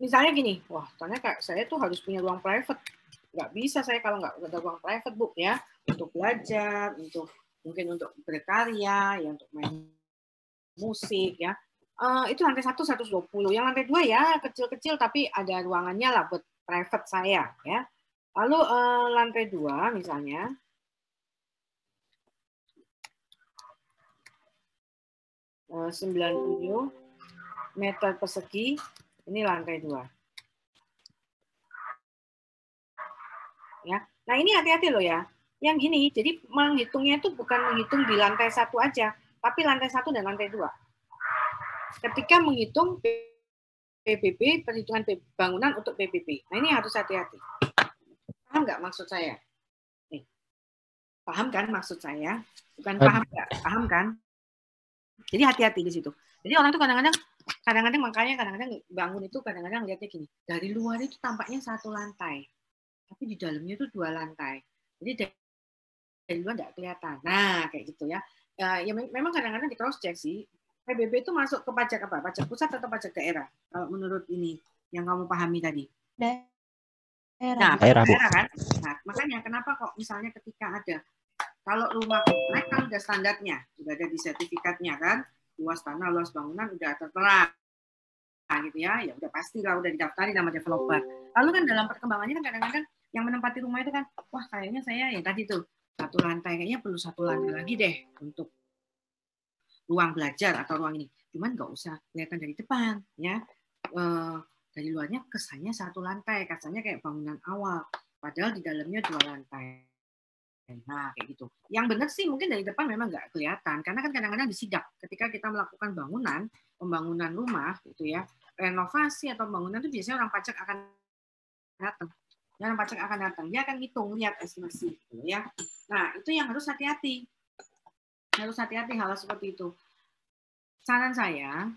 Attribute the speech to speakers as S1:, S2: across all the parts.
S1: misalnya gini, wah ternyata kayak saya tuh harus punya ruang private. Nggak bisa saya kalau nggak ada ruang private, Bu, ya. Untuk belajar, mungkin untuk berkarya, ya untuk main musik, ya. Itu lantai 1 120. Yang lantai 2 ya kecil-kecil tapi ada ruangannya lah buat private saya, ya. Lalu lantai 2 misalnya 90 meter persegi, ini lantai 2. Ya. Nah, ini hati-hati loh ya. Yang gini, jadi menghitungnya itu bukan menghitung di lantai 1 aja, tapi lantai 1 dan lantai 2. Ketika menghitung PBB, perhitungan bangunan untuk PBB. Nah, ini harus hati-hati. Paham nggak maksud saya? Nih. Paham kan maksud saya? Bukan paham nggak? Paham kan? Jadi hati-hati di situ. Jadi orang tuh kadang-kadang makanya kadang-kadang bangun itu kadang-kadang lihatnya gini. Dari luar itu tampaknya 1 lantai. Tapi di dalamnya itu 2 lantai. Jadi dari luar nggak kelihatan. Nah, kayak gitu ya. Ya memang kadang-kadang di cross check sih. PBB itu masuk ke pajak apa? Pajak pusat atau pajak daerah? Kalau menurut ini yang kamu pahami tadi. Nah, daerah kan. Nah, makanya kenapa kok misalnya ketika ada kalau rumah komplek kan udah standarnya, sudah ada di sertifikatnya kan, luas tanah, luas bangunan udah tertera, gitu ya, ya udah pasti lah udah didaftarin nama developer. Lalu kan dalam perkembangannya kan kadang-kadang yang menempati rumah itu kan, wah kayaknya saya ya tadi tuh 1 lantai, kayaknya perlu 1 lantai lagi deh untuk ruang belajar atau ruang ini. Cuman nggak usah kelihatan dari depan, ya. Dari luarnya kesannya 1 lantai, kesannya kayak bangunan awal, padahal di dalamnya 2 lantai. Nah, kayak gitu. Yang benar sih mungkin dari depan memang nggak kelihatan, karena kan kadang-kadang disidak ketika kita melakukan pembangunan rumah, gitu ya, renovasi atau bangunan itu biasanya orang pajak akan datang. Orang pajak akan datang, dia akan ngitung, lihat estimasi, gitu ya. Nah, itu yang harus hati-hati. Harus hati-hati hal seperti itu. Saran saya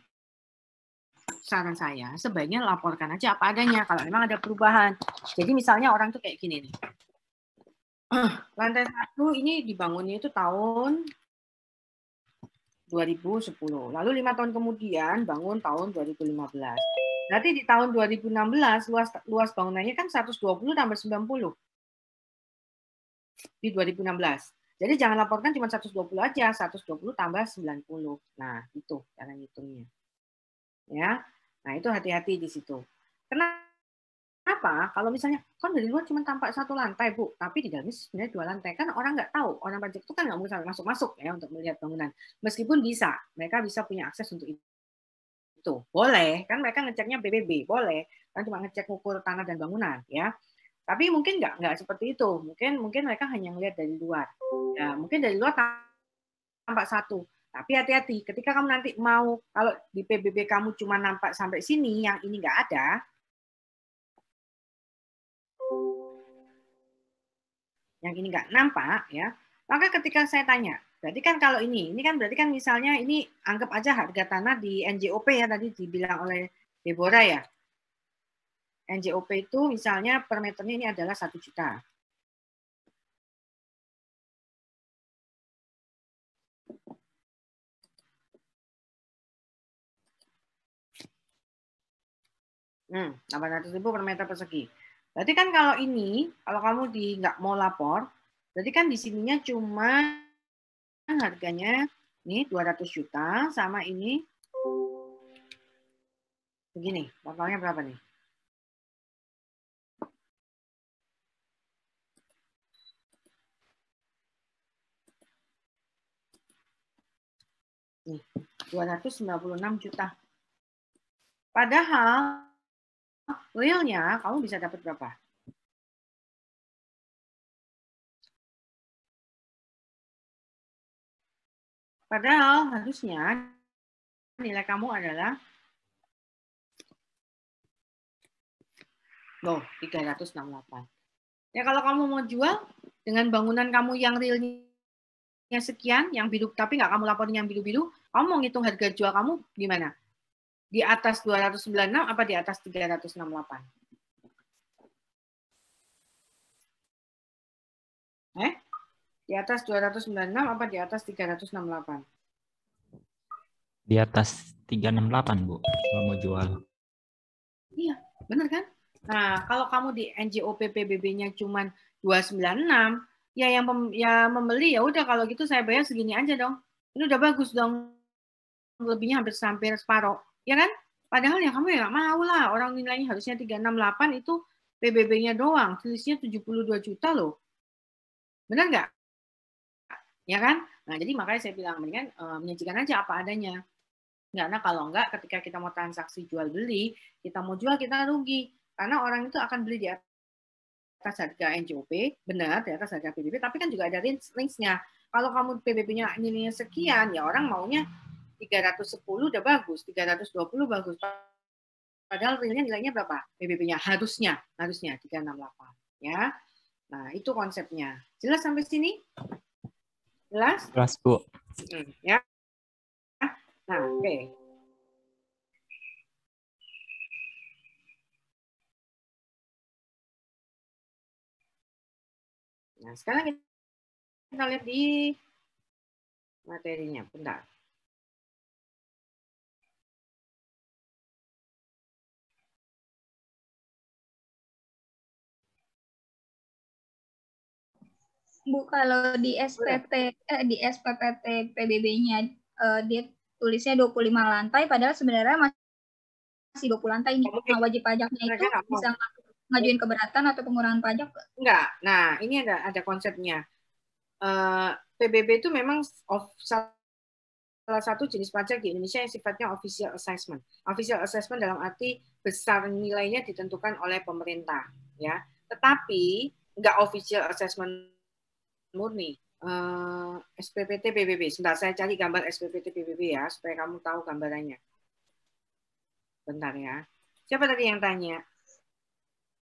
S1: sebaiknya laporkan aja apa adanya kalau memang ada perubahan. Jadi misalnya orang tuh kayak gini nih. Lantai 1 ini dibangunnya itu tahun 2010. Lalu 5 tahun kemudian bangun tahun 2015. Berarti di tahun 2016 luas bangunannya kan 120 tambah 90 di 2016. Jadi jangan laporkan cuma 120 aja, 120 tambah 90. Nah, itu cara ngitungnya. Ya. Nah, itu hati-hati di situ. Kenapa? Kalau misalnya kan dari luar cuma tampak 1 lantai, Bu, tapi di dalamnya sebenarnya 2 lantai. Kan orang nggak tahu, orang pajak itu kan nggak bisa masuk-masuk ya untuk melihat bangunan. Meskipun bisa, mereka bisa punya akses untuk itu. Boleh, kan mereka ngeceknya PBB, boleh. Kan cuma ngecek ukur tanah dan bangunan, ya. Tapi mungkin nggak seperti itu. Mungkin mereka hanya melihat dari luar. Ya, mungkin dari luar tampak 1. Tapi hati-hati, ketika kamu nanti mau, kalau di PBB kamu cuma nampak sampai sini, yang ini nggak ada, yang ini nggak nampak, ya, maka ketika saya tanya, berarti kan kalau ini kan berarti kan misalnya ini anggap aja harga tanah di NJOP ya, tadi dibilang oleh Deborah ya. NJOP itu misalnya per meternya ini adalah 1 juta. Hmm, 800.000 per meter persegi. Berarti kan kalau ini, kalau kamu nggak mau lapor, berarti kan di sininya cuma harganya nih 200 juta sama ini begini, totalnya berapa nih? Nih, 296 juta. Padahal realnya kamu bisa dapat berapa? Padahal harusnya nilai kamu adalah 368. Ya kalau kamu mau jual dengan bangunan kamu yang realnya sekian, yang biru tapi nggak kamu laporin yang biru-biru, kamu mau ngitung harga jual kamu gimana? Di atas 296 apa di atas 368? Di atas 296 apa di atas 368?
S2: Di atas 368, Bu, kalau mau jual.
S1: Iya. Benar kan? Nah, kalau kamu di NJOP PBB-nya cuma 296, ya yang membeli ya udah kalau gitu saya bayar segini aja dong. Ini udah bagus dong. Lebihnya hampir separuh. Ya kan? Padahal ya kamu ya nggak mau lah. Orang nilainya harusnya 368 itu PBB-nya doang. Selisihnya 72 juta loh. Benar nggak? Ya kan? Nah, jadi makanya saya bilang mendingan menyajikan aja apa adanya. Karena kalau enggak, ketika kita mau transaksi jual beli, kita mau jual kita rugi. Karena orang itu akan beli di atas harga NJOP, benar, di atas harga PBB, tapi kan juga ada range-nya. Kalau kamu PBB-nya nilainya sekian, ya orang maunya 310 udah bagus, 320 bagus. Padahal realnya nilainya berapa? PBB-nya harusnya 368. Ya. Nah, itu konsepnya. Jelas sampai sini? Jelas?
S2: Jelas, Bu.
S1: Ya. Nah, oke. Nah, sekarang kita lihat di materinya. Bentar.
S3: Bu, kalau di SPPT PBB-nya dia tulisnya 25 lantai, padahal sebenarnya masih 20 lantai nih. Nah, wajib pajaknya itu bisa ngajuin keberatan atau pengurangan pajak?
S1: Enggak. Nah, ini ada konsepnya. PBB itu memang salah satu jenis pajak di Indonesia yang sifatnya official assessment. Official assessment dalam arti besar nilainya ditentukan oleh pemerintah, ya. Tetapi enggak official assessment murni. SPPT PBB. Sebentar, saya cari gambar SPPT PBB ya, supaya kamu tahu gambarannya. Bentar ya. Siapa tadi yang tanya?